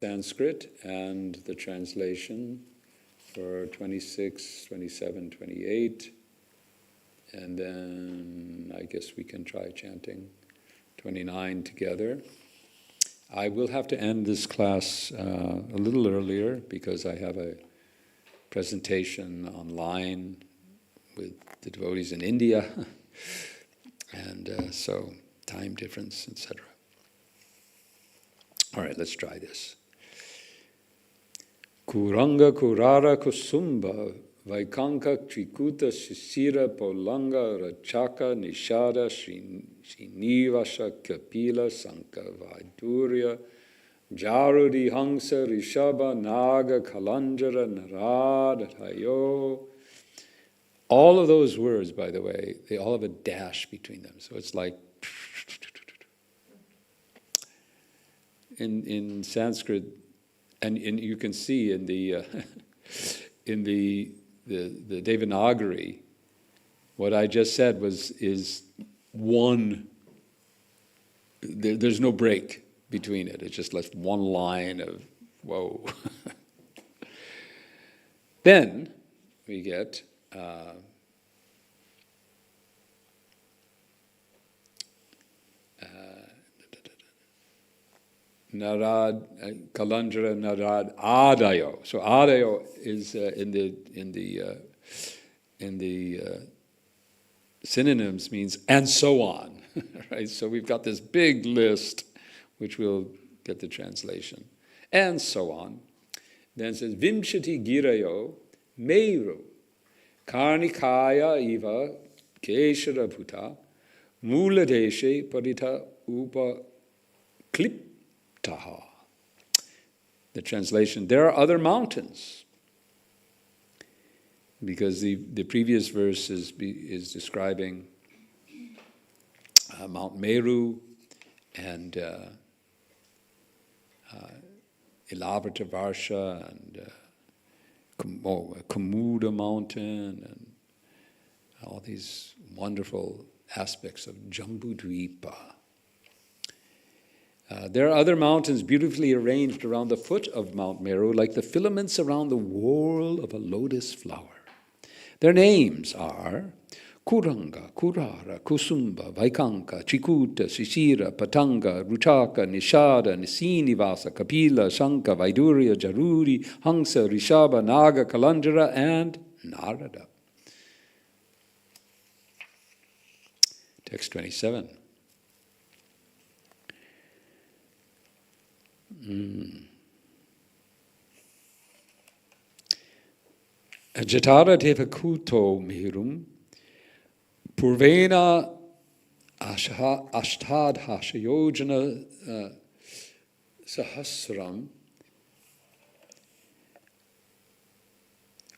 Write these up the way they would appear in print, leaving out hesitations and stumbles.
Sanskrit and the translation for 26, 27, 28. And then I guess we can try chanting 29 together. I will have to end this class a little earlier because I have a presentation online with the devotees in India, and so time difference, etc. All right, let's try this. Kuranga Kurara Kusumba Vaikanka Trikuta Sisira Polanga Rachaka Nishada Srinivasa Kapila Sanka Vaidurya Jarudi Hangsa Rishaba Naga Kalanjara Narada Tayo. All of those words, by the way, they all have a dash between them. So it's like in Sanskrit, and you can see in the in the Devanagari, what I just said is one. There's no break between it. It's just like one line of whoa. Then we get Narad Kalandra Narad Adayo. So Adayo is in the synonyms means and so on, right? So we've got this big list, which we'll get the translation, and so on. Then it says Vimshati Girayo Meru Karnikaya Iva Keshara Bhuta Muladeshe Parita Upa Klip. Taha. The translation, there are other mountains. Because the previous verse is describing Mount Meru and Ilavatavarsha and Kumuda mountain and all these wonderful aspects of Jambudvipa. There are other mountains beautifully arranged around the foot of Mount Meru, like the filaments around the whorl of a lotus flower. Their names are Kuranga, Kurara, Kusumba, Vaikanka, Trikuta, Sisira, Patanga, Ruchaka, Nishada, Nisinivasa, Kapila, Shanka, Vaidurya, Jaruri, Hangsa, Rishaba, Naga, Kalandra, and Narada. Text 27. Jatara Devakuto Mirum Purvena Ashtad Hashayojana Sahasram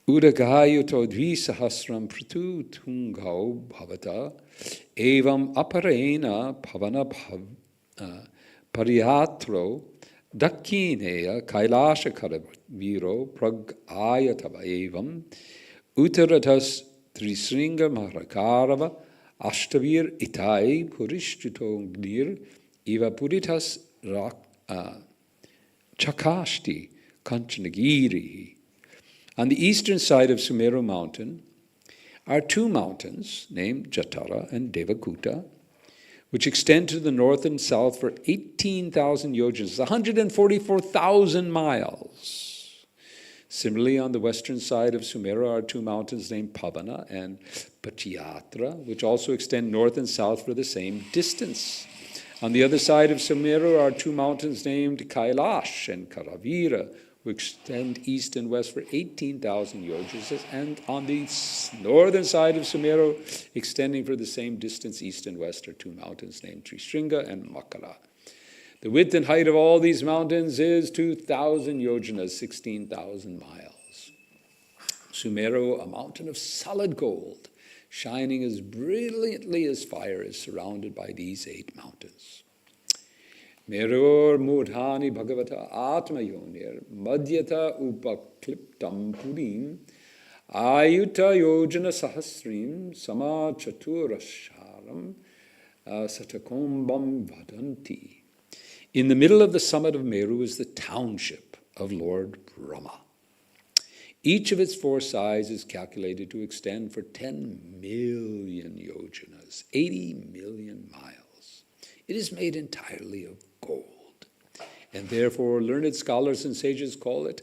Udagayuto Dvisahasram Pratu Tungao Bhavata Evam Aparena Pavana Pariyatro Dakineya Kailasha Karaviro Prag Ayatava Evam Uttaratas Trisringa Maharakarava Ashtavir Itai Purishtuto Gnir Eva Puritas Chakashti Kanchanagiri. On the eastern side of Sumeru mountain are two mountains named Jatara and Devakuta, which extend to the north and south for 18,000 yojanas, 144,000 miles. Similarly, on the western side of Sumeru are two mountains named Pavana and Pachiyatra, which also extend north and south for the same distance. On the other side of Sumeru are two mountains named Kailash and Karavira, which extend east and west for 18,000 yojanas, and on the northern side of Sumeru, extending for the same distance east and west, are two mountains named Trishringa and Makala. The width and height of all these mountains is 2,000 yojanas, 16,000 miles. Sumeru, a mountain of solid gold, shining as brilliantly as fire, is surrounded by these 8 mountains. Meror mudhani bhagavata atmayonir madhyata upakliptam purim ayuta yojana sahasrim sama chaturasharam satakombam vadanti. In the middle of the summit of Meru is the township of Lord Brahma. Each of its 4 sides is calculated to extend for 10 million yojanas, 80 million miles. It is made entirely of gold, and therefore learned scholars and sages call it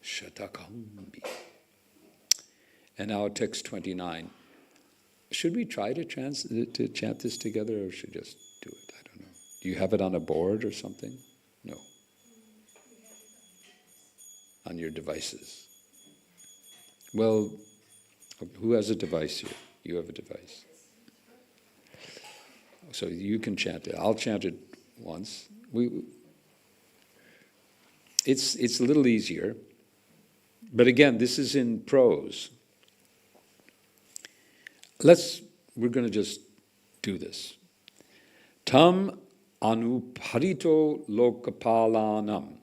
Shatakambi. And now text 29. Should we try to chant this together, or should we just do it? I don't know. Do you have it on a board or something? No. On your devices. Well, who has a device here? You have a device. So you can chant it. I'll chant it once. It's a little easier. But again, this is in prose. We're going to just do this. Tam anuparito lokapalanam.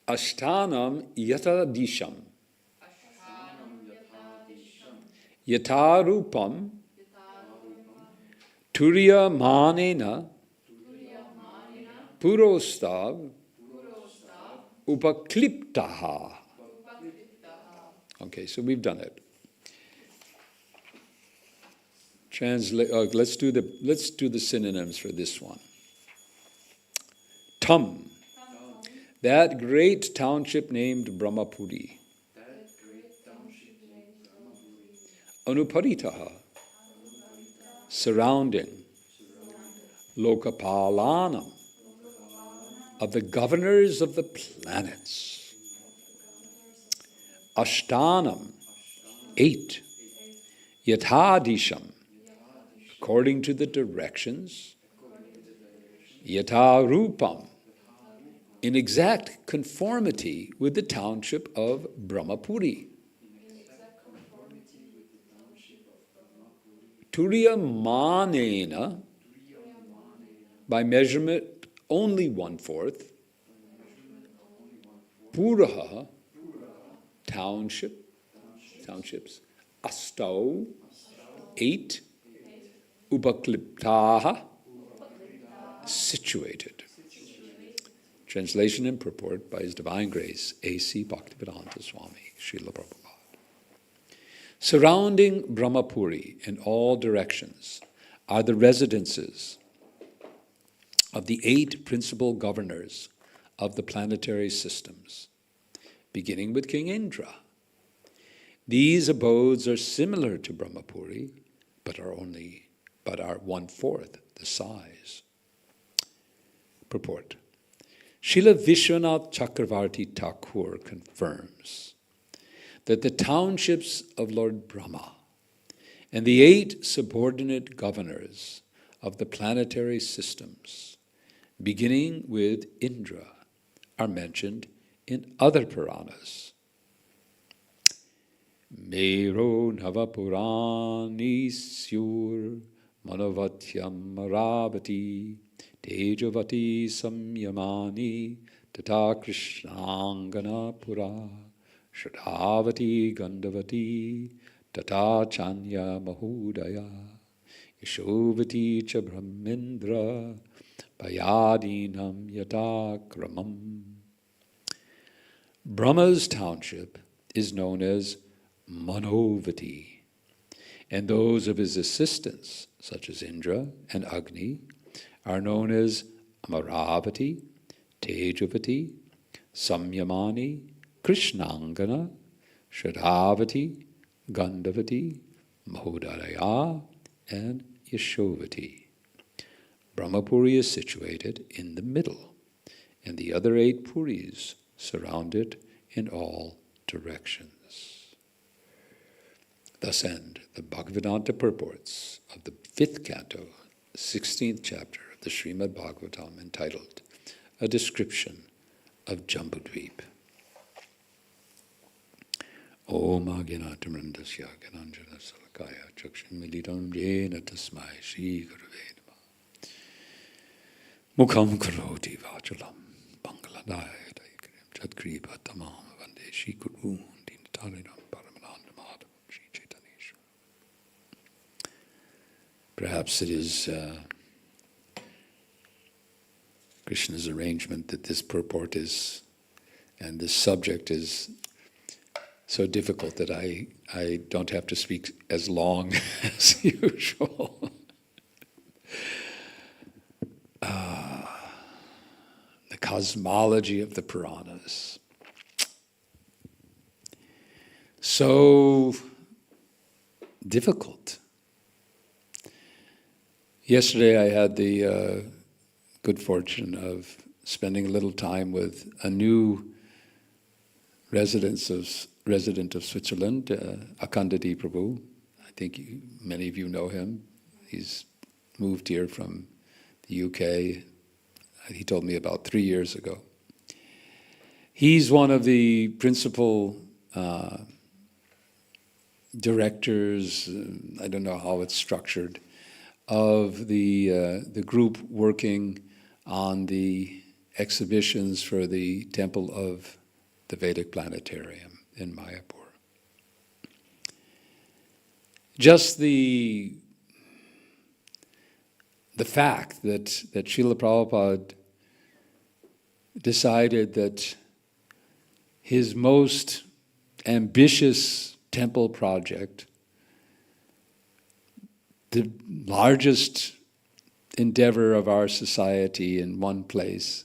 Ashtanam yatadisham. Yatarupam. Turiya manena. Purostav. Upakliptaha. Okay, so we've done it. Let's do the synonyms for this one. Tam. That great township named Brahmapuri. Anuparitaha. Surrounding. Lokapalanam. Of the governors of the planets. Ashtanam. 8. Yathadisham. According to the directions. Yatarupam. In exact conformity with the township of Brahmapuri. Turiya manena, by measurement only 1/4. Puraha, townships. Astau, 8. Upakliptaha, situated. Translation and purport by His Divine Grace, A.C. Bhaktivedanta Swami, Srila Prabhupada. Surrounding Brahmapuri in all directions are the residences of the 8 principal governors of the planetary systems, beginning with King Indra. These abodes are similar to Brahmapuri, but are 1/4 the size. Purport. Srila Vishwanath Chakravarti Thakur confirms that the townships of Lord Brahma and the 8 subordinate governors of the planetary systems, beginning with Indra, are mentioned in other Puranas. Mero Navapurani Syur Manavatyam Maravati Tejavati Samyamani Tata Krishnangana Pura Shradhavati Gandhavati Tata Chanya Mahudaya Yashovati Cha Brahmendra Payadinam Yatakramam. Brahma's township is known as Manovati, and those of his assistants, such as Indra and Agni, are known as Amaravati, Tejavati, Samyamani, Krishnangana, Shradhavati, Gandhavati, Mahodaya, and Yashovati. Brahmapuri is situated in the middle, and the other 8 puris surround it in all directions. Thus end the Bhaktivedanta purports of the 5th canto, 16th chapter of the Srimad Bhagavatam, entitled A Description of Jambudvip. Om Agyanathamrandasya Gyananjana Salakaya Chakshimilitam Jena Tasmai Shri Gurave Namah Mukham Karoti Vachalam Bangaladaya Daikrim Chatkripa Tamam Vande Shri Guru Dinatarinam Paramananda Madhavam Shri Chaitanya. Perhaps it is Krishna's arrangement that this purport is, and this subject is so difficult that I don't have to speak as long as usual. The cosmology of the Puranas. So difficult. Yesterday I had the good fortune of spending a little time with a new resident of Switzerland, Akandadi Prabhu. I think many of you know him. He's moved here from the UK. He told me about 3 years ago. He's one of the principal directors, I don't know how it's structured, of the group working on the exhibitions for the Temple of the Vedic Planetarium in Mayapur. Just the fact that Srila Prabhupada decided that his most ambitious temple project, the largest endeavor of our society in one place,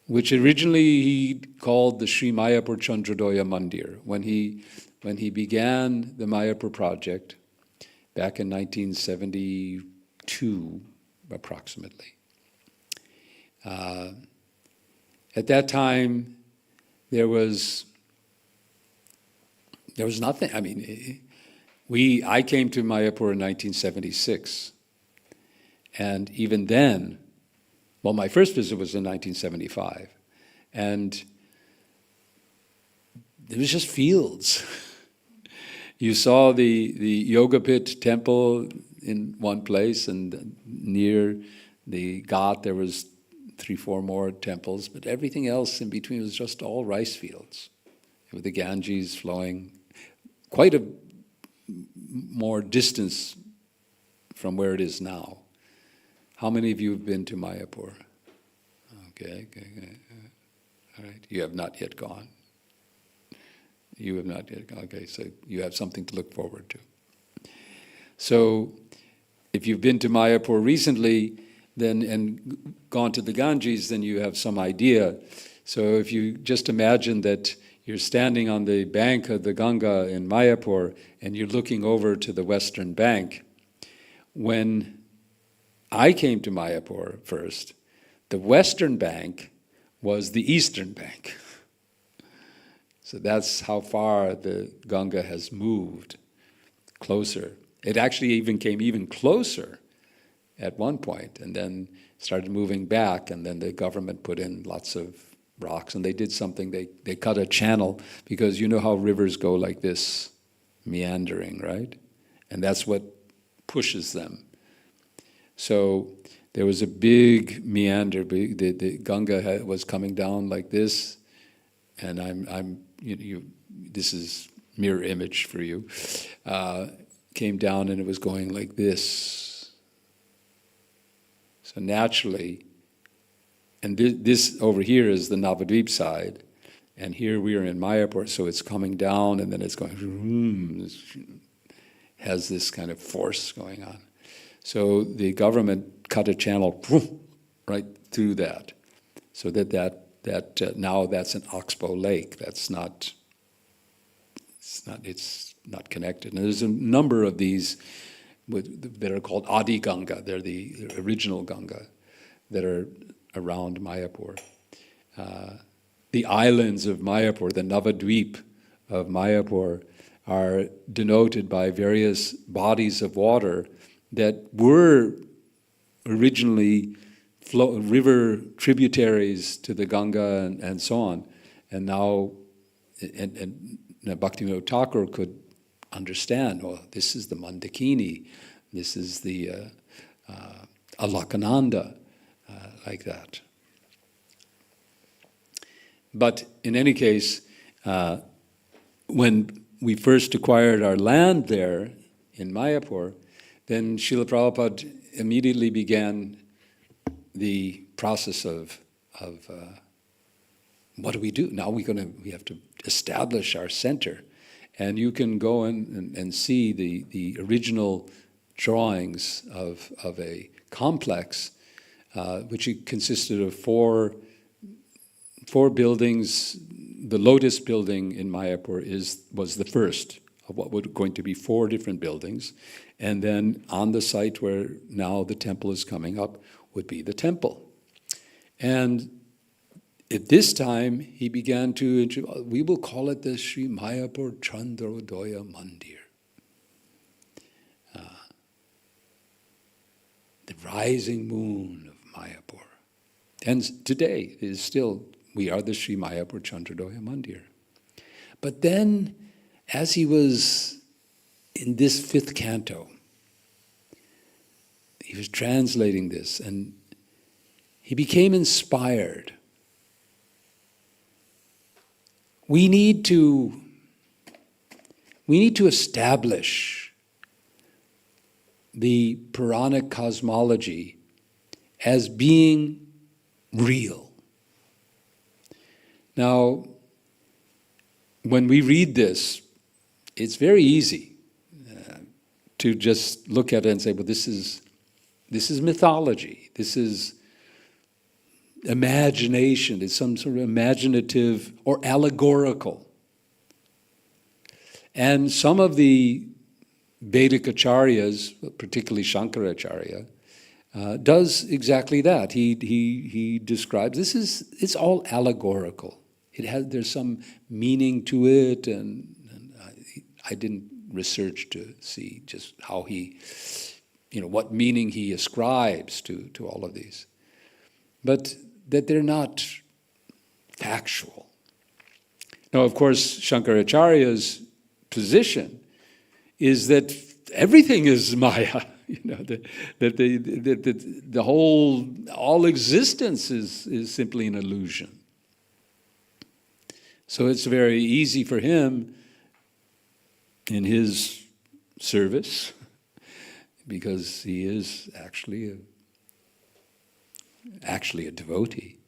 which originally he called the Sri Mayapur Chandradoya Mandir. When he began the Mayapur project back in 1972, approximately. At that time, there was nothing. I mean, I came to Mayapur in 1976, and even then, well, my first visit was in 1975, and it was just fields. You saw the Yoga Pit temple in one place, and near the Ghat there was 3-4 more temples, but everything else in between was just all rice fields, with the Ganges flowing quite a more distance from where it is now. How many of you have been to Mayapur? Okay. All right. You have not yet gone. You have not yet gone. Okay, so you have something to look forward to. So, if you've been to Mayapur recently, then and gone to the Ganges, then you have some idea. So, if you just imagine that you're standing on the bank of the Ganga in Mayapur and you're looking over to the western bank, when I came to Mayapur first, the western bank was the eastern bank. So that's how far the Ganga has moved closer. It actually even came even closer at one point, and then started moving back, and then the government put in lots of rocks, and they did something, they cut a channel, because you know how rivers go like this, meandering, right? And that's what pushes them. So there was a big meander, the Ganga was coming down like this, and this is mirror image for you, came down and it was going like this. So naturally, and this over here is the Navadvip side, and here we are in Mayapur, so it's coming down and then it's going, has this kind of force going on. So the government cut a channel right through that, so that now that's an oxbow lake. It's not connected. And there's a number of these that are called Adi Ganga. They're the original Ganga that are around Mayapur. The islands of Mayapur, the Navadvip of Mayapur, are denoted by various bodies of water that were originally river tributaries to the Ganga and so on. And now, and Bhaktivinoda Thakur could understand, well, this is the Mandakini, this is the Alakananda, like that. But in any case, when we first acquired our land there in Mayapur, then Srila Prabhupada immediately began the process of what do we do? Now we have to establish our center. And you can go in and see the original drawings of a complex which consisted of four buildings. The Lotus building in Mayapur was the first of what were going to be 4 different buildings. And then on the site where now the temple is coming up would be the temple. And at this time, he began we will call it the Sri Mayapur Chandrodaya Mandir. The rising moon of Mayapur. And today is still, we are the Sri Mayapur Chandrodaya Mandir. But then, as he was in this 5th canto, he was translating this, and he became inspired. We need to establish the Puranic cosmology as being real. Now, when we read this, it's very easy to just look at it and say, well, this is mythology. This is imagination. It's some sort of imaginative or allegorical. And some of the Vedic acharyas, particularly Shankaracharya, does exactly that. He describes it's all allegorical. There's some meaning to it, and I didn't research to see just how what meaning he ascribes to all of these, but that they're not factual. Now, of course, Shankaracharya's position is that everything is Maya. That the all existence is simply an illusion. So it's very easy for him in his service, because he is actually a devotee.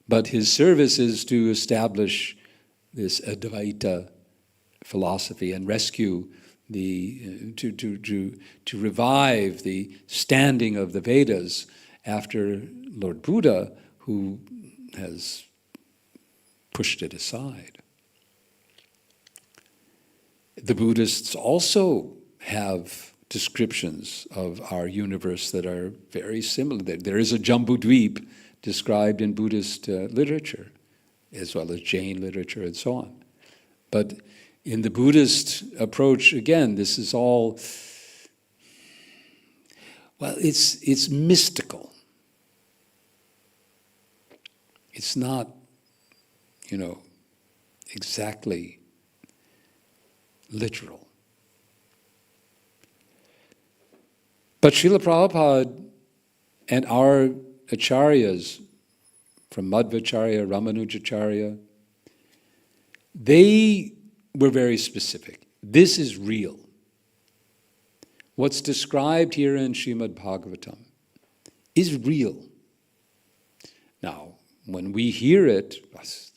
But his service is to establish this Advaita philosophy and rescue to revive the standing of the Vedas after Lord Buddha, who has pushed it aside. The Buddhists also have descriptions of our universe that are very similar. There is a Jambudvip described in Buddhist literature, as well as Jain literature and so on. But in the Buddhist approach, again, this is all, well, it's mystical. It's not, exactly literal. But Srila Prabhupada and our acharyas, from Madhvacharya, Ramanujacharya, they were very specific. This is real. What's described here in Srimad Bhagavatam is real. Now, when we hear it,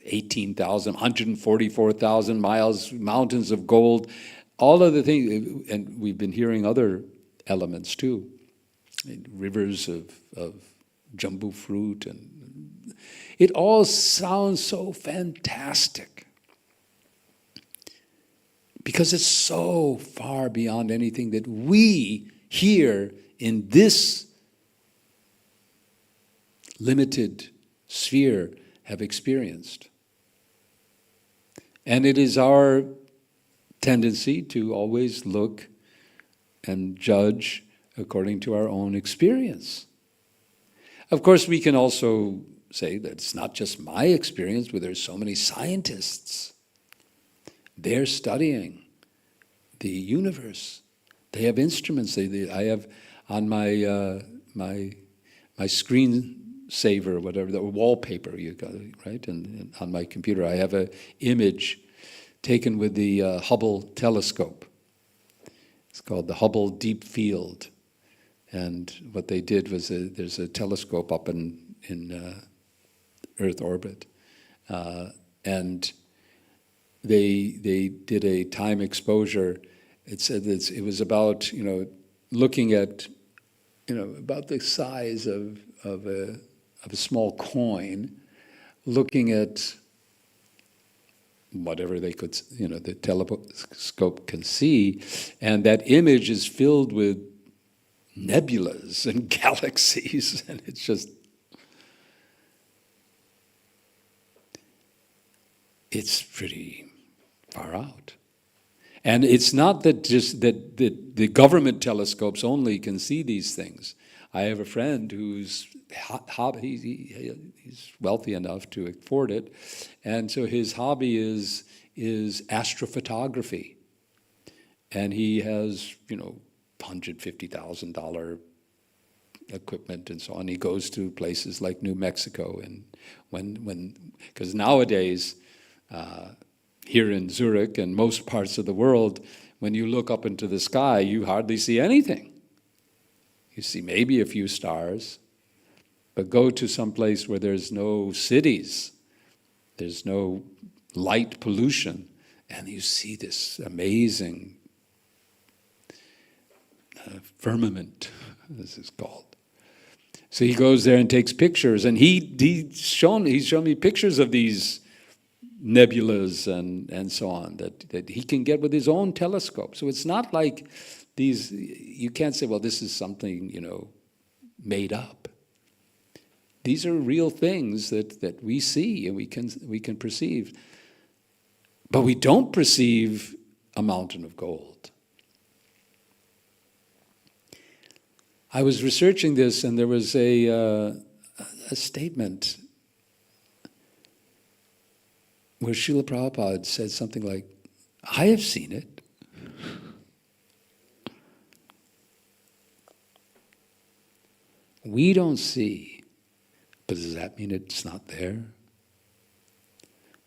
18,000, 144,000 miles, mountains of gold, all of the things, and we've been hearing other elements too, rivers of jumbo fruit, and it all sounds so fantastic because it's so far beyond anything that we here in this limited sphere have experienced. And it is our tendency to always look and judge according to our own experience. Of course, we can also say that it's not just my experience, but there's so many scientists. They're studying the universe. They have instruments. I have on my my screensaver, whatever, the wallpaper you got, right? And on my computer, I have an image taken with the Hubble telescope. It's called the Hubble Deep Field. And what they did was there's a telescope up in Earth orbit, and they did a time exposure. It said that it was about looking at about the size of a small coin, looking at whatever they could the telescope can see, and that image is filled with nebulas and galaxies, and it's pretty far out. And it's not that just that the government telescopes only can see these things. I have a friend who's he's wealthy enough to afford it, and so his hobby is astrophotography, and he has $150,000 equipment and so on. He goes to places like New Mexico, and because nowadays here in Zurich and most parts of the world, when you look up into the sky, you hardly see anything. You see maybe a few stars, but go to some place where there's no cities, there's no light pollution, and you see this amazing firmament, this is called. So he goes there and takes pictures, and he's shown me pictures of these nebulas and so on that he can get with his own telescope. So it's not like these, you can't say, well, this is something, made up. These are real things that we see and we can perceive. But we don't perceive a mountain of gold. I was researching this, and there was a statement where Srila Prabhupada said something like, I have seen it. We don't see, but does that mean it's not there?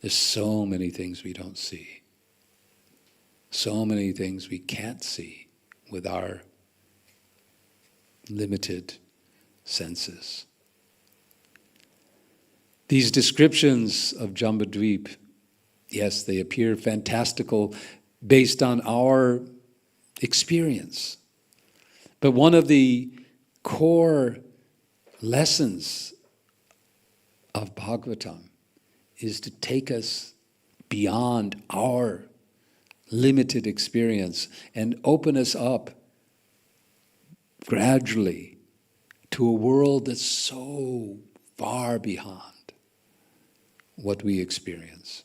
There's so many things we don't see. So many things we can't see with our limited senses. These descriptions of Jambudvip, yes, they appear fantastical based on our experience. But one of the core lessons of Bhagavatam is to take us beyond our limited experience and open us up gradually to a world that's so far beyond what we experience.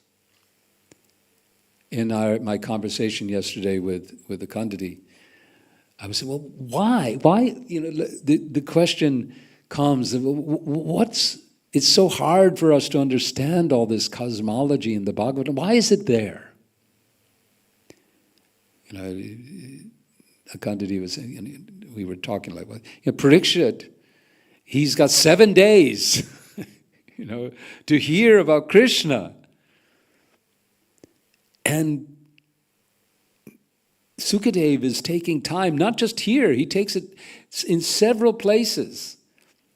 In my conversation yesterday with the Kandidi, I was saying, well, why? The question comes, it's so hard for us to understand all this cosmology in the Bhagavatam. Why is it there? Kandidi was saying, and we were talking like, Parikshit, he's got 7 days, to hear about Krishna. And Sukadev is taking time, not just here, he takes it in several places.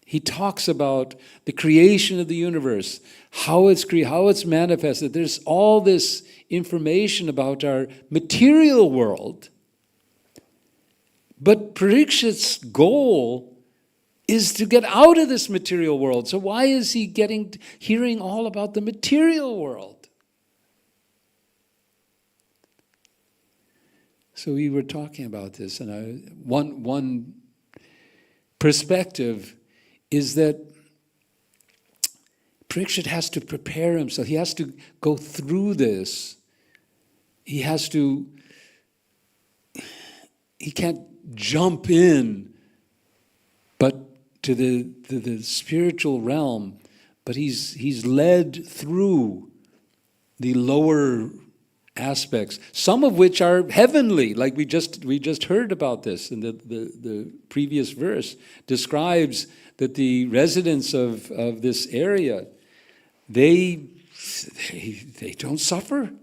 He talks about the creation of the universe, how it's manifested. There's all this information about our material world. But Parikshit's goal is to get out of this material world. So why is he hearing all about the material world? So we were talking about this, and one perspective is that Parikshit has to prepare himself. He has to go through this. He can't jump in, but to the spiritual realm, but he's led through the lower aspects, some of which are heavenly, like we just heard about this in the previous verse, describes that the residents of this area, they don't suffer.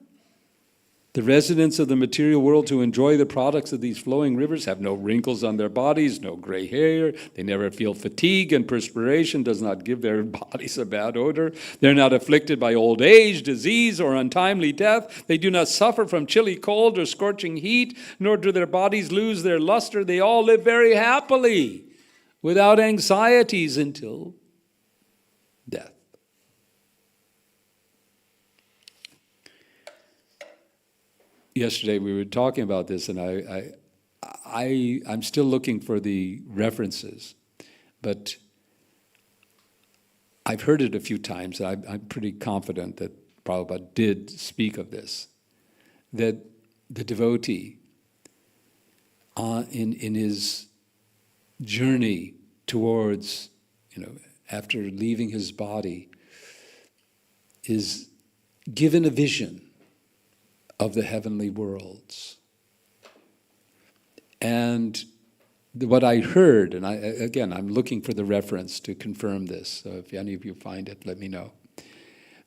The residents of the material world who enjoy the products of these flowing rivers have no wrinkles on their bodies, no gray hair. They never feel fatigue, and perspiration does not give their bodies a bad odor. They're not afflicted by old age, disease, or untimely death. They do not suffer from chilly cold or scorching heat, nor do their bodies lose their luster. They all live very happily, without anxieties until death. Yesterday we were talking about this, and I'm still looking for the references, but I've heard it a few times. I'm pretty confident that Prabhupada did speak of this, that the devotee in his journey towards, after leaving his body, is given a vision of the heavenly worlds. And what I heard, and I'm looking for the reference to confirm this, so if any of you find it, let me know,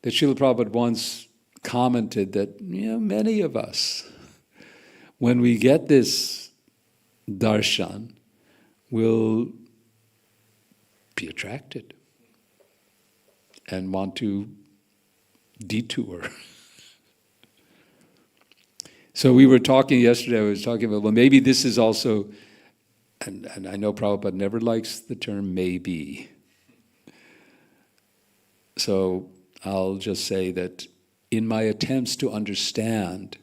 that Srila Prabhupada once commented that many of us, when we get this darshan, will be attracted and want to detour. So we were talking yesterday, I was talking about, well, maybe this is also, and I know Prabhupada never likes the term maybe. So I'll just say that in my attempts to understand,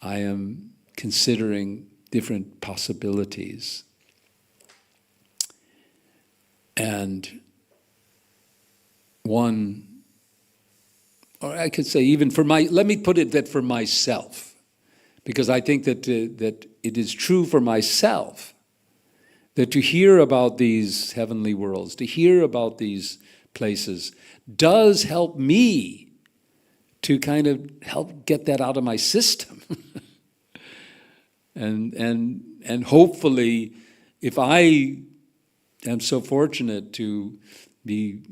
I am considering different possibilities. And one, or I could say even let me put it that for myself, because I think that it is true for myself that to hear about these heavenly worlds, to hear about these places, does help me to kind of help get that out of my system. and hopefully, if I am so fortunate to be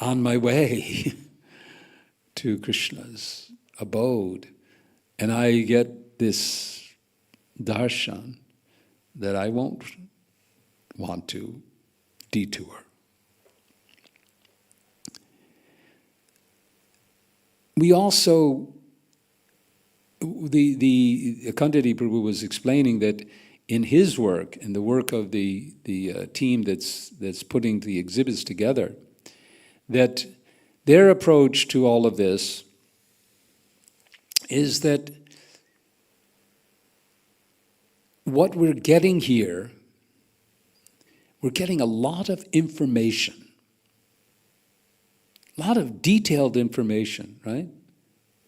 on my way to Krishna's abode, and I get this darshan, that I won't want to detour. We also, the Akandati Prabhu was explaining that in his work, in the work of the team that's putting the exhibits together, that their approach to all of this is that what we're getting here, we're getting a lot of information, a lot of detailed information, right?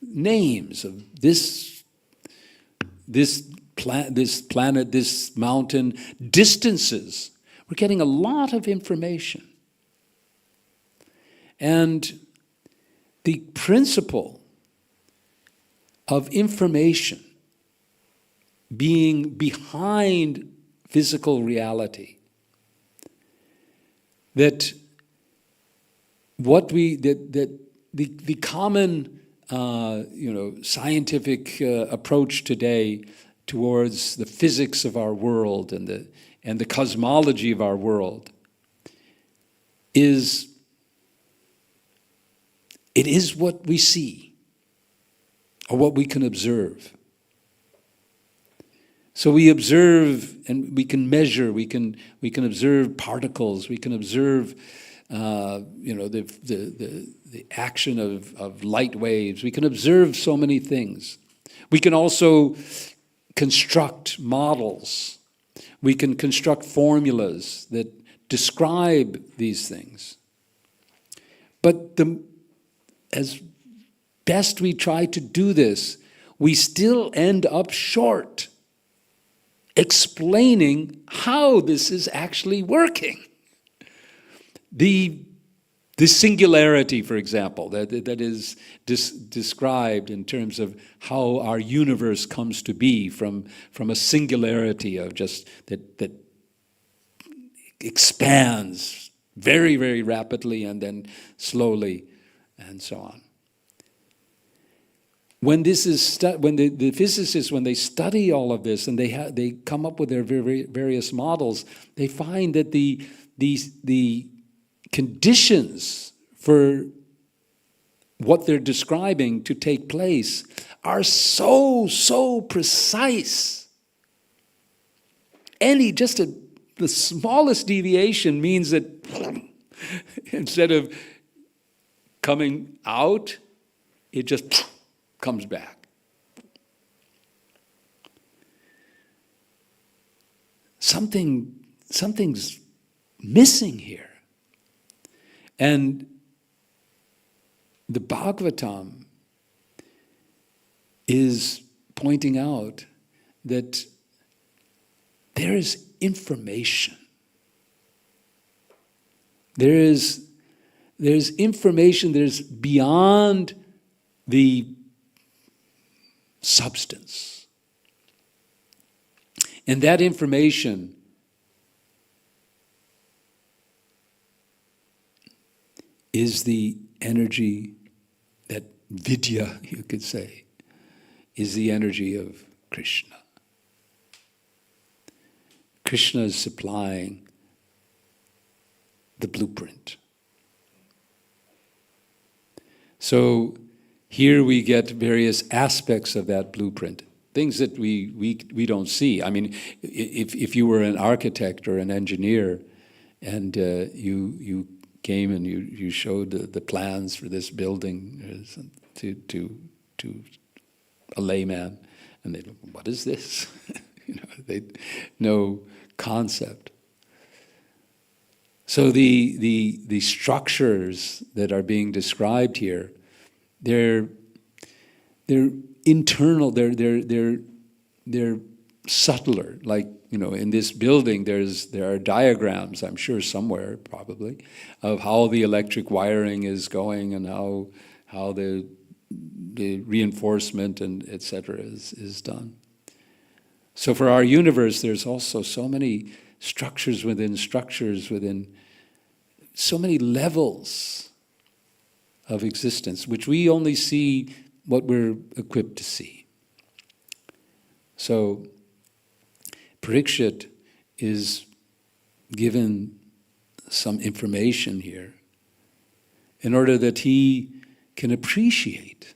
Names of this planet, this mountain, distances. We're getting a lot of information. And the principle of information being behind physical reality, that the common scientific approach today towards the physics of our world and the cosmology of our world is what we see or what we can observe. So we observe and we can measure, we can observe particles, we can observe the action of light waves, we can observe so many things. We can also construct models, we can construct formulas that describe these things. But as best we try to do this, we still end up short explaining how this is actually working. The singularity, for example, that is described in terms of how our universe comes to be from a singularity of just that expands very, very rapidly and then slowly and so on. when this is when the physicists, when they study all of this and they come up with their various models, they find that the conditions for what they're describing to take place are so precise. The smallest deviation means that instead of coming out, it just comes back. Something's missing here. And the Bhagavatam is pointing out that there is information. There's information, there's beyond the substance. And that information is the energy, that vidya, you could say, is the energy of Krishna. Krishna is supplying the blueprint. So here we get various aspects of that blueprint, things that we don't see. I mean, if you were an architect or an engineer and you came and you showed the plans for this building to a layman, and they'd, what is this? They no concept. So the structures that are being described here, they're internal. They're subtler. Like, in this building, there are diagrams, I'm sure somewhere probably, of how the electric wiring is going and how the reinforcement and etc. is done. So for our universe, there's also so many structures within so many levels of existence, which we only see what we're equipped to see. So Parikshit is given some information here in order that he can appreciate,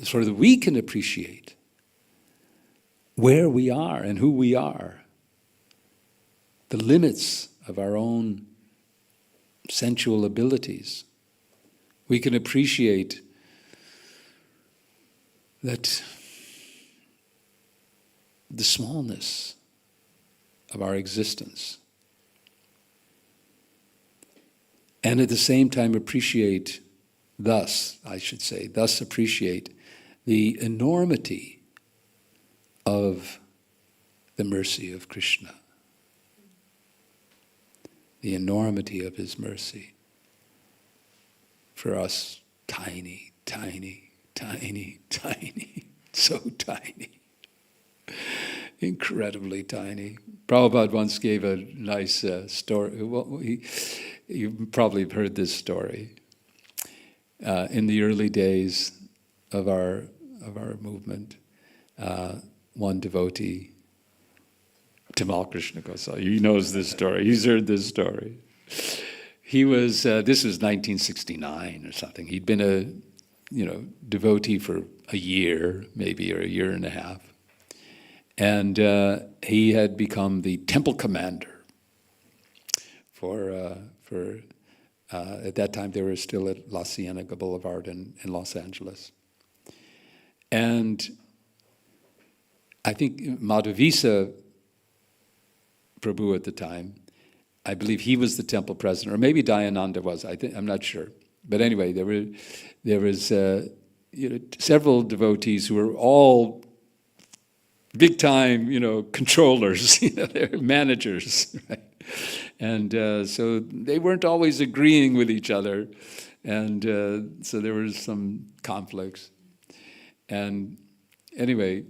so that we can appreciate where we are and who we are, the limits of our own sensual abilities. We can appreciate that the smallness of our existence, and at the same time thus appreciate the enormity of the mercy of Krishna, the enormity of his mercy for us, tiny, so tiny, incredibly tiny. Prabhupada once gave a nice story. Well, you probably have heard this story. In the early days of our movement, one devotee, Tamal Krishna Goswami, he knows this story. He's heard this story. He was, this was 1969 or something. He'd been a, devotee for a year, maybe, or a year and a half. And he had become the temple commander for at that time they were still at La Cienega Boulevard in Los Angeles. And I think Madhavisa Prabhu at the time, I believe he was the temple president, or maybe Dayananda was. I'm not sure. But anyway, there was several devotees who were all big time, controllers, they're managers, right? And so they weren't always agreeing with each other, and so there were some conflicts. And anyway,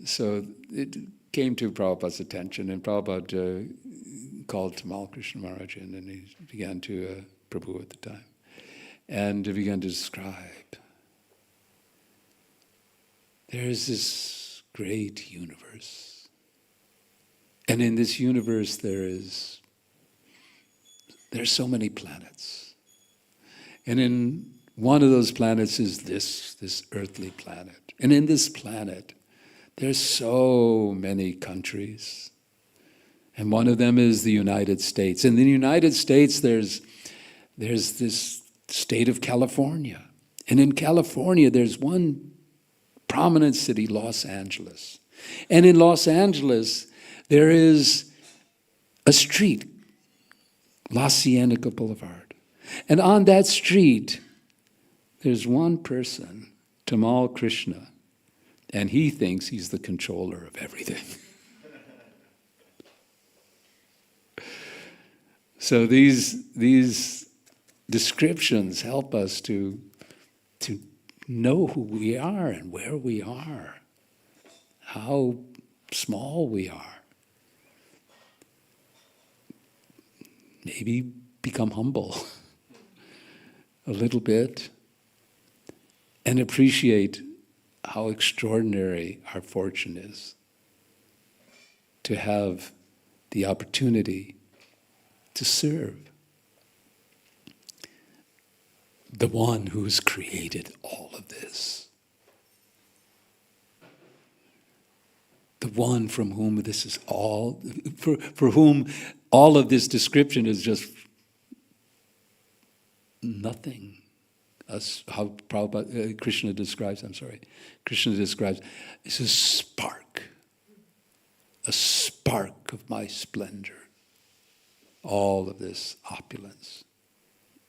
so it came to Prabhupada's attention, and Prabhupada called Tamal Krishna Maharaj in, and he began to, Prabhu at the time, and began to describe There's this great universe. And in this universe there's so many planets. And in one of those planets is this earthly planet. And in this planet, there's so many countries. And one of them is the United States. In the United States, there's this state of California. And in California, there's one prominent city, Los Angeles. And in Los Angeles, there is a street, La Cienega Boulevard. And on that street, there's one person, Tamal Krishna, and he thinks he's the controller of everything. So these descriptions help us to know who we are and where we are, how small we are. Maybe become humble a little bit and appreciate how extraordinary our fortune is to have the opportunity to serve the one who's created all of this, the one from whom this is all, for whom all of this description is just nothing. How Prabhupada, Krishna describes it's a spark of my splendor. All of this opulence.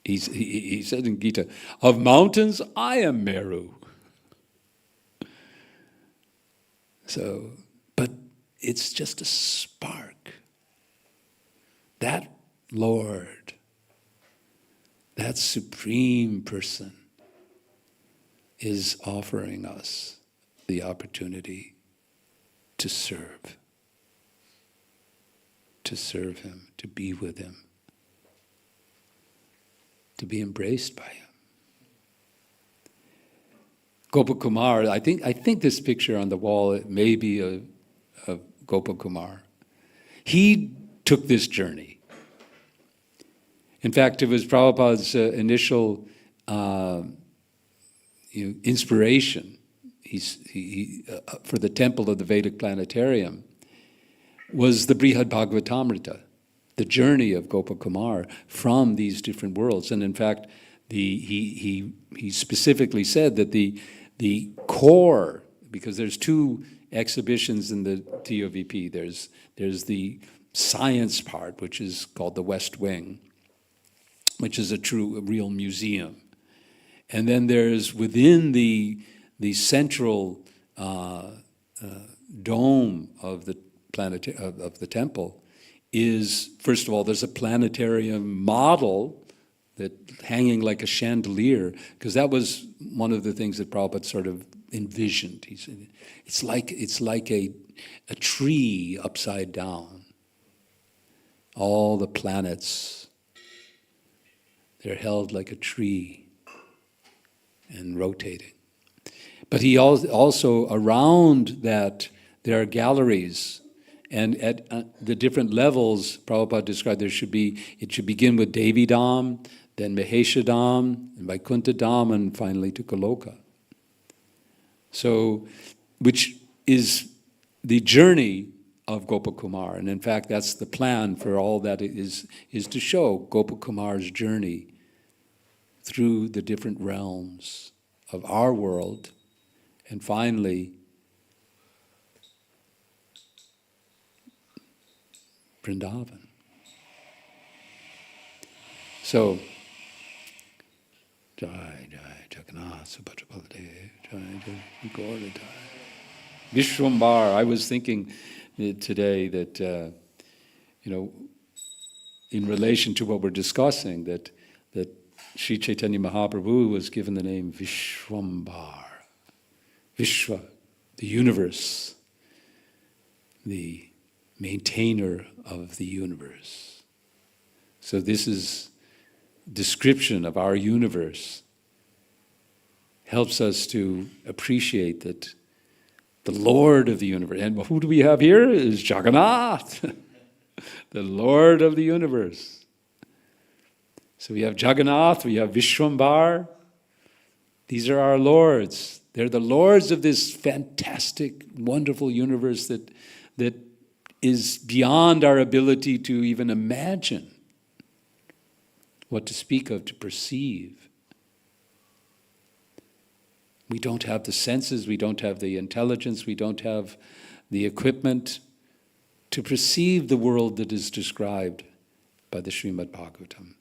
He said in Gita, of mountains I am Meru. So, but it's just a spark. That Lord, that Supreme Person, is offering us the opportunity to serve Him, to be with Him, to be embraced by Him. Gopakumar, I think this picture on the wall, it may be of Gopakumar. He took this journey. In fact, it was Prabhupada's initial inspiration. He for the temple of the Vedic Planetarium was the Brihad Bhagavatamrita, the journey of Gopakumar from these different worlds. And in fact, he specifically said that the core, because there's two exhibitions in the TOVP. There's the science part, which is called the West Wing, which is a real museum. And then there's within the central dome of the of the temple is, first of all, there's a planetarium model that hanging like a chandelier, because that was one of the things that Prabhupada sort of envisioned. He said, it's like a tree upside down. All the planets, they're held like a tree and rotating. But he also around that, there are galleries. And at the different levels, Prabhupada described it should begin with Devi Dham, then Mahesha Dham, and Vaikuntha Dham, and finally to Goloka. So, which is the journey of Gopakumar. And in fact, that's the plan for all that is to show Gopakumar's journey through the different realms of our world, and finally, Vrindavan. So, Jai Jai Jagannath Subhadra Baladev, Jai Jai Gaura Jai. Vishwambar, I was thinking today that, in relation to what we're discussing, that Sri Chaitanya Mahaprabhu was given the name Vishwambar. Vishwa, the universe, the maintainer of the universe. So this is description of our universe, helps us to appreciate that the Lord of the universe. And who do we have here? Is Jagannath, the Lord of the universe. So we have Jagannath, we have Vishwambar. These are our lords. They're the lords of this fantastic, wonderful universe that is beyond our ability to even imagine what to speak of, to perceive. We don't have the senses, we don't have the intelligence, we don't have the equipment to perceive the world that is described by the Srimad Bhagavatam.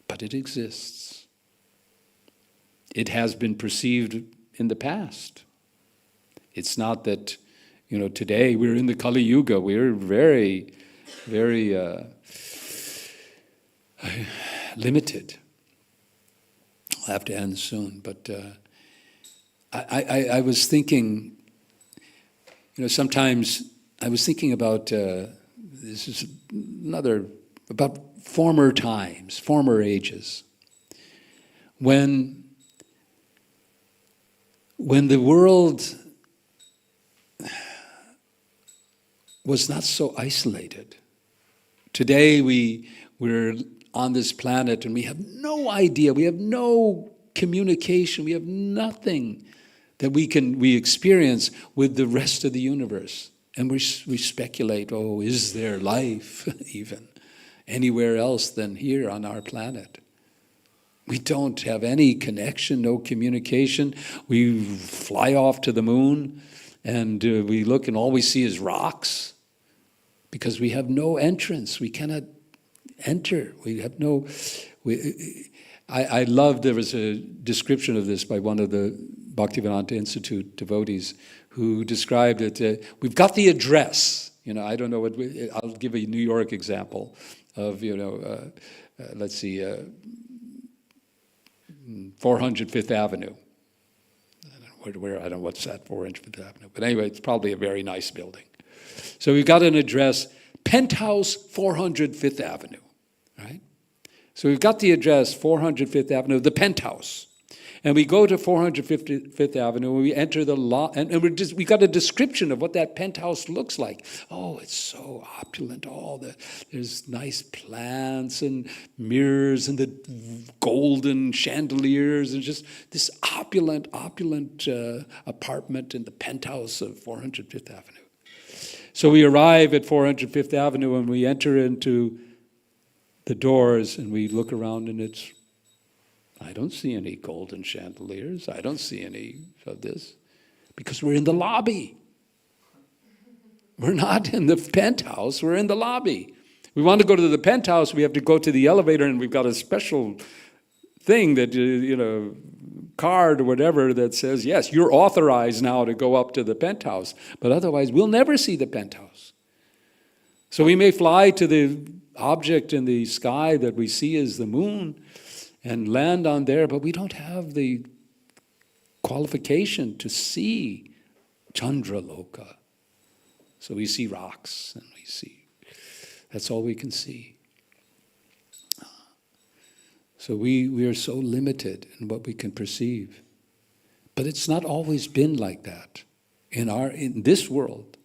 But it exists. It has been perceived in the past. It's not that, today we're in the Kali Yuga. We're very, very limited. I'll have to end soon, but I was thinking, sometimes I was thinking about, this is about former times, former ages, when the world was not so isolated. Today we're on this planet and we have no idea, we have no communication, we have nothing that we experience with the rest of the universe. And we speculate, is there life even anywhere else than here on our planet? We don't have any connection, no communication. We fly off to the moon and we look and all we see is rocks because we have no entrance. We cannot enter. We have no... I love, there was a description of this by one of the Bhaktivedanta Institute devotees who described it. We've got the address. I don't know what... I'll give a New York example of, let's see... 400 Fifth Avenue. I don't know what's that, 400 Fifth Avenue. But anyway, it's probably a very nice building. So we've got an address, Penthouse 400 Fifth Avenue, right? So we've got the address, 400 Fifth Avenue, the penthouse. And we go to 455th Avenue, and we enter the lot, and we got a description of what that penthouse looks like. Oh, it's so opulent. There's nice plants and mirrors and the golden chandeliers and just this opulent apartment in the penthouse of 405th Avenue. So we arrive at 405th Avenue and we enter into the doors and we look around and I don't see any golden chandeliers. I don't see any of this. Because we're in the lobby. We're not in the penthouse, we're in the lobby. We want to go to the penthouse, we have to go to the elevator and we've got a special thing that, card or whatever that says, yes, you're authorized now to go up to the penthouse. But otherwise, we'll never see the penthouse. So we may fly to the object in the sky that we see as the moon, and land on there, but we don't have the qualification to see Chandraloka. So we see rocks, and that's all we can see. So we are so limited in what we can perceive. But it's not always been like that in this world.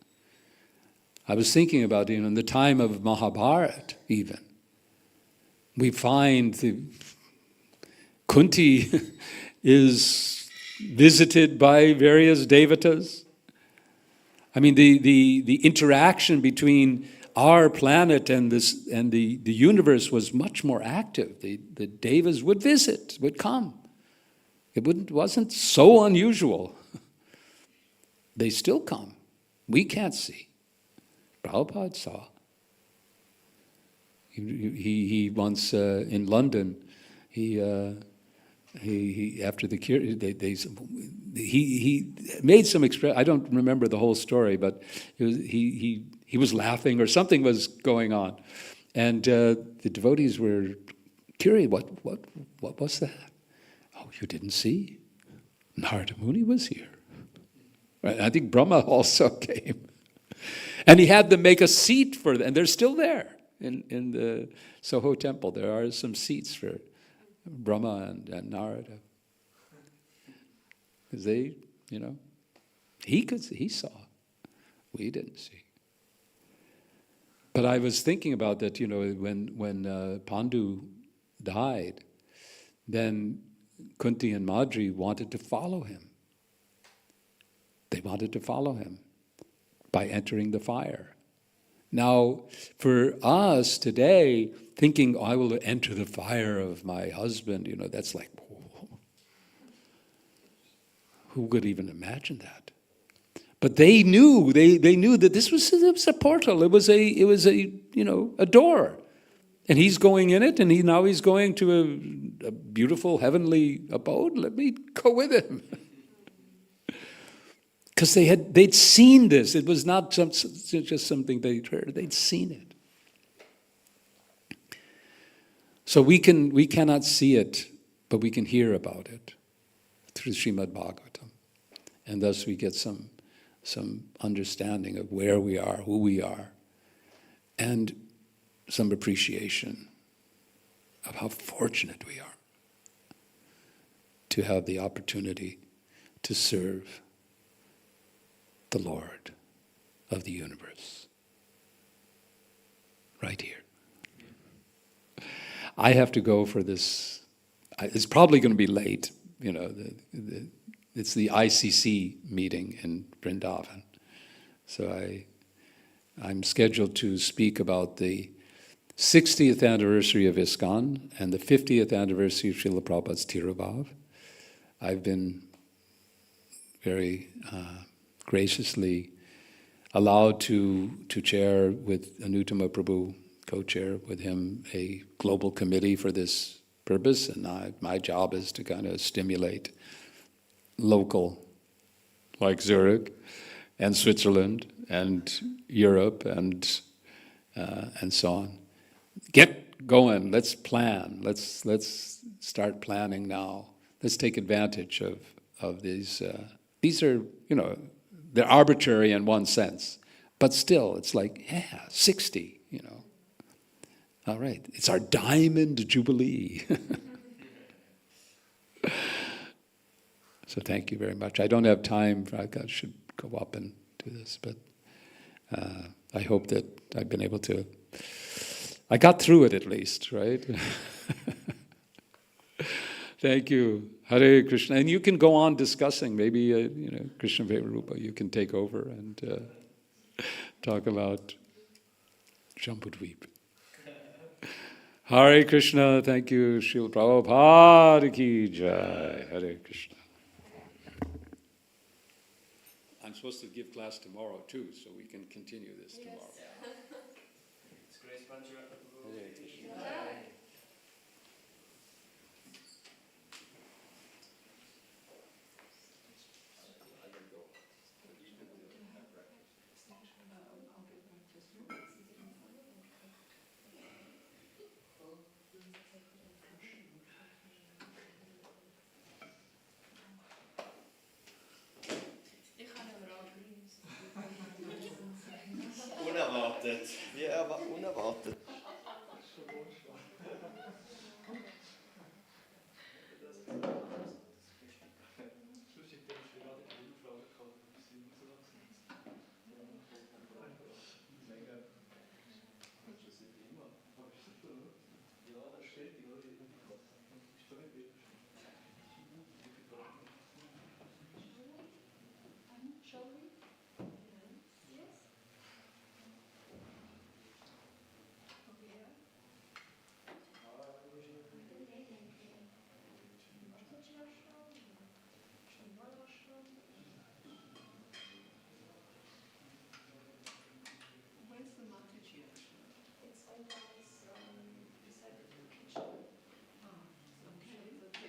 I was thinking about in the time of Mahabharata even. We find Kunti is visited by various devatas. I mean, the interaction between our planet and the universe was much more active. The devas would visit, would come. It wasn't so unusual. They still come. We can't see. Prabhupada saw. He once in London, he after the cure, he made some expression. I don't remember the whole story, but he was laughing or something was going on, and the devotees were curious. What was that? Oh, you didn't see? Narada Muni was here. Right? I think Brahma also came, and he had them make a seat for them, and they're still there in the Soho temple. There are some seats for Brahma and Narada. Because they, He saw. We didn't see. But I was thinking about that, when Pandu died, then Kunti and Madri wanted to follow him. They wanted to follow him by entering the fire. Now, for us today, thinking, I will enter the fire of my husband, that's like, whoa. Who could even imagine that? But they knew that this was a portal. It was a door, and he's going in it, and now he's going to a beautiful heavenly abode. Let me go with him, because they'd seen this. It was not just something they'd heard. They'd seen it. So we cannot see it, but we can hear about it through Srimad Bhagavatam, and thus we get some understanding of where we are, who we are, and some appreciation of how fortunate we are to have the opportunity to serve the Lord of the universe right here. I have to go for this. It's probably going to be late, it's the ICC meeting in Vrindavan. So I'm scheduled to speak about the 60th anniversary of ISKCON and the 50th anniversary of Srila Prabhupada's Tirubhav. I've been very graciously allowed to chair with Anutama Prabhu, co-chair with him, a global committee for this purpose, and my job is to kind of stimulate local, like Zurich and Switzerland and Europe and so on. Get going. Let's plan. Let's start planning now. Let's take advantage of these. These are, they're arbitrary in one sense, but still, it's like 60. All right, it's our diamond jubilee. So thank you very much. I don't have time. I should go up and do this, but I hope that I've been able to. I got through it at least, right? Thank you. Hare Krishna. And you can go on discussing. Maybe, Krishna Rupa, you can take over and talk about Jambudweep. Hare Krishna. Thank you. Srila Prabhupada ki jai. Hare Krishna. I'm supposed to give class tomorrow too, so we can continue this tomorrow. It's Grace Pancarathna. Hare Krishna. Unerwartet. Ja, aber unerwartet. It's beside the kitchen. Okay.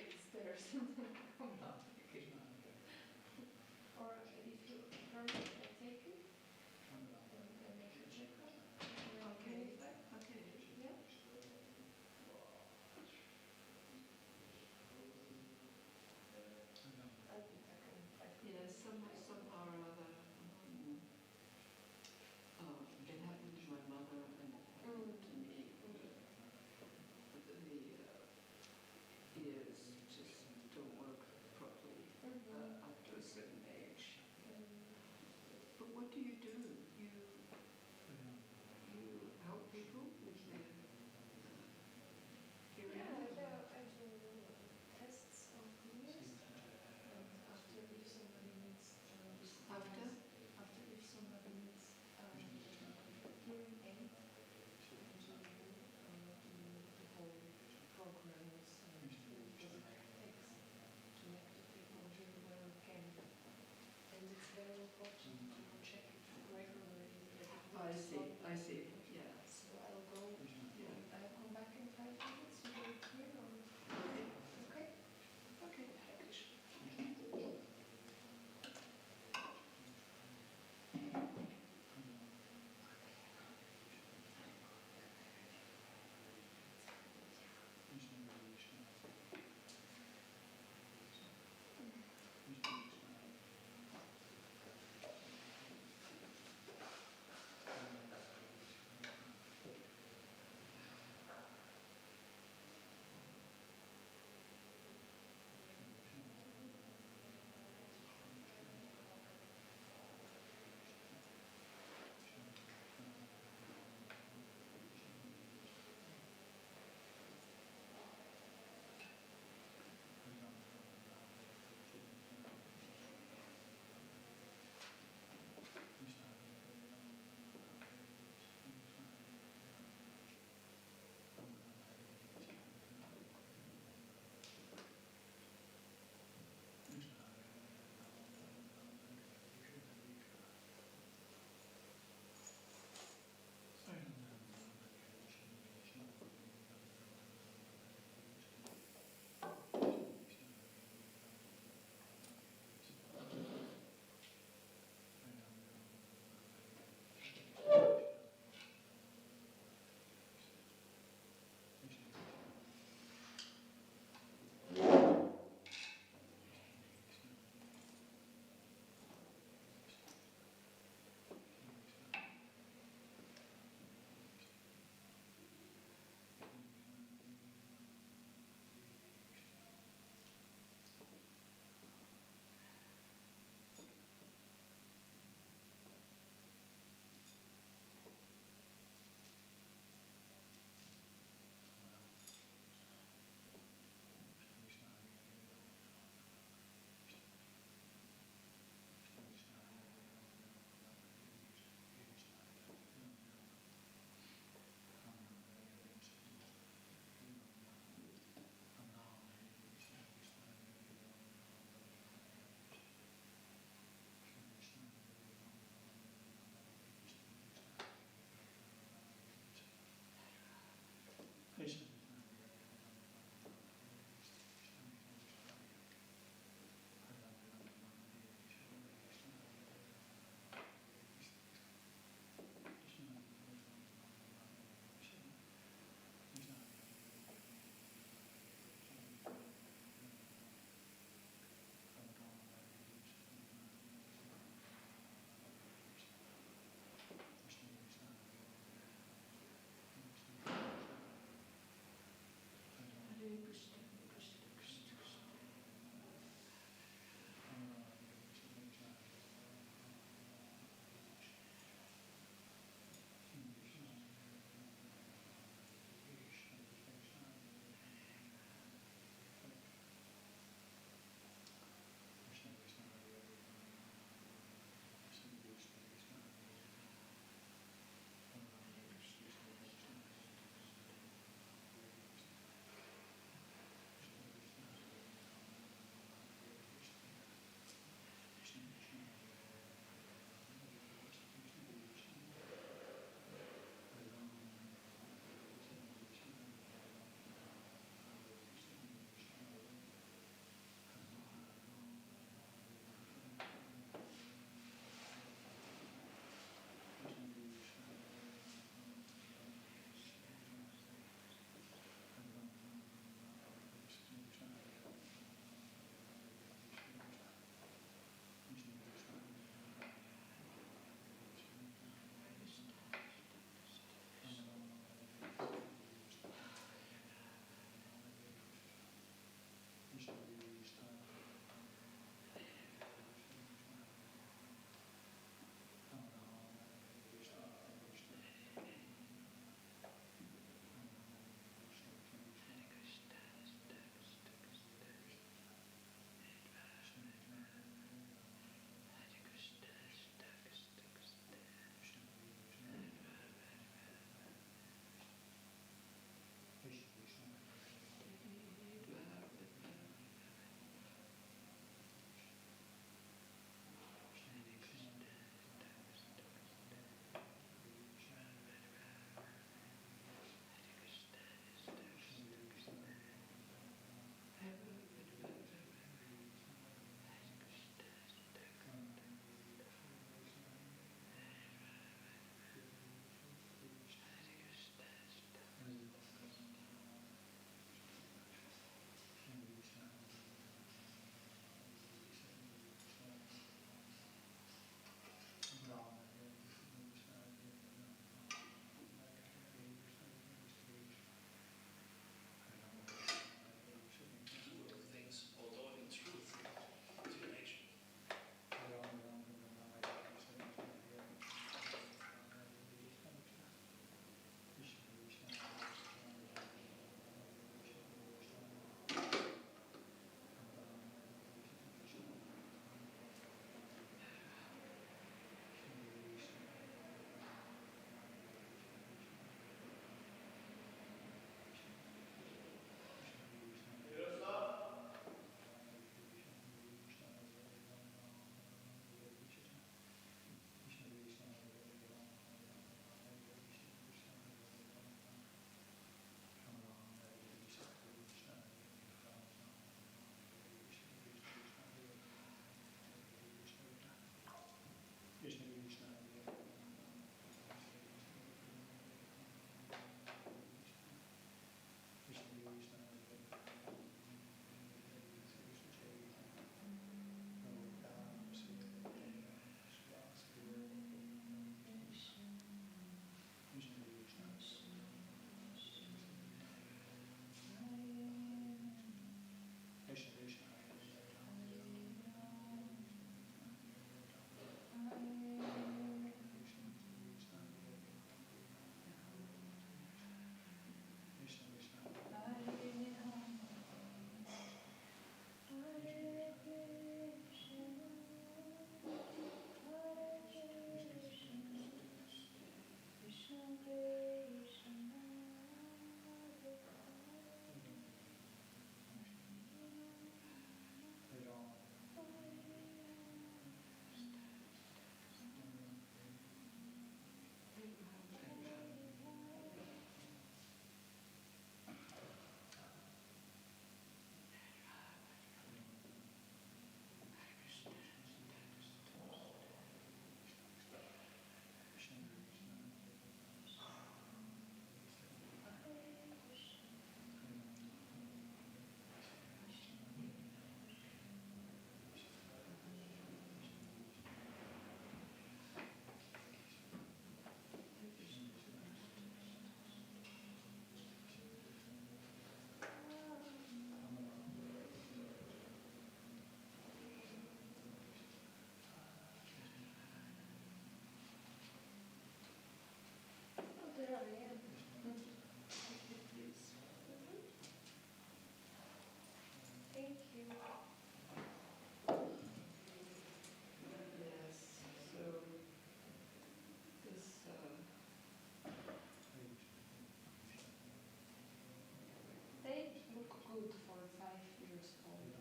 good for 5 years old.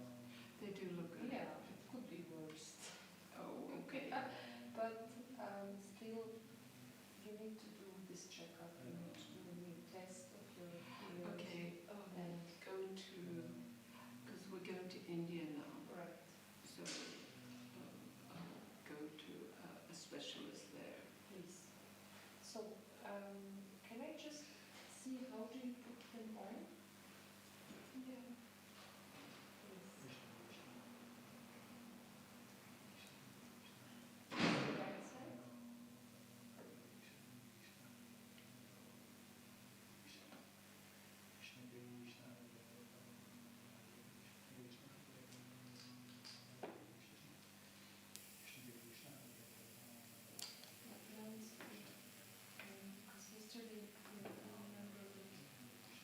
They do look good. Yeah, it could be worse. Oh, okay. But still, you need to do this checkup. You need to do a new test of your ears. Okay. And Go to, because we're going to India now, right. so I'll go to a specialist there. Please. So, can I just see how do you put them on? Yeah. Right side? Because yesterday, I remember that.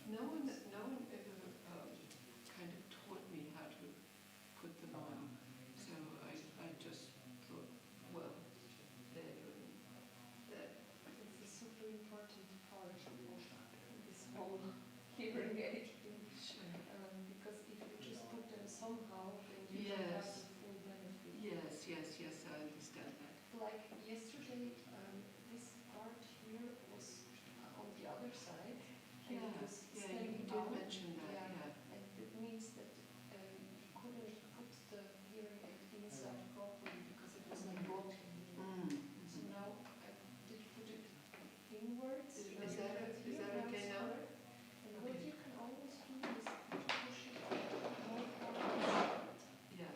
No one ever kind of taught me how to put them on, so I just thought, well, there and there. It's a super important part of this whole hearing aid thing. Sure. Because if you just put them somehow, then you don't have Yes. the full benefit. Yes, I understand that. Like yesterday, this part here was on the other side. And it was You staying did down. mention that, yeah. And it means that you couldn't put the hearing aid inside properly because it was like blocking. So now I did put it inwards. Is that okay now? And what you can always do is push it more forward. Yeah.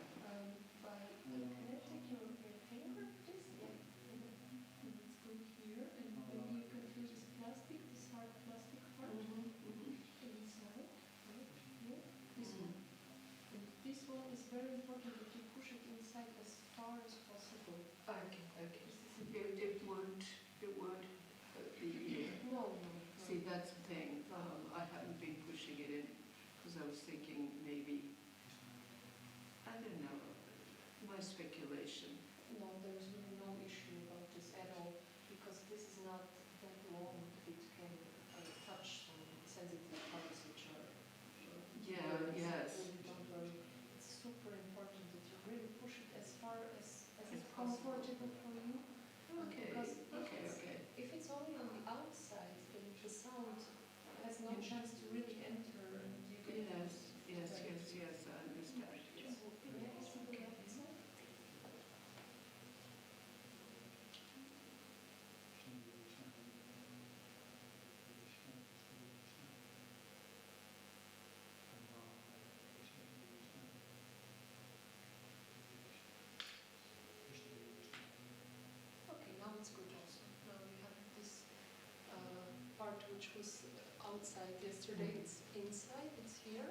By can I take your finger, please? Yeah. And let's go here, and maybe you can feel this plastic, this hard plastic part inside. Right here. This one. And this one is very important that you push it inside as far as possible. Okay. This is important. It won't hurt the ear. No. See, that's the thing. I haven't been pushing it in because I was thinking maybe, I don't know, my speculation. No, there's really no issue about this at all because this is not that long that it can touch some sensitive parts which are. Yes. Really don't worry. It's super important that you really push it as far as it's possible. comfortable for you. Okay. Because Okay. if it's only on the outside, then the sound has no chance to really enter and you get. Yes, I understand. Yes. So, can I see the left side? Okay, now it's good also. Now we have this part which was outside yesterday, it's inside, it's here.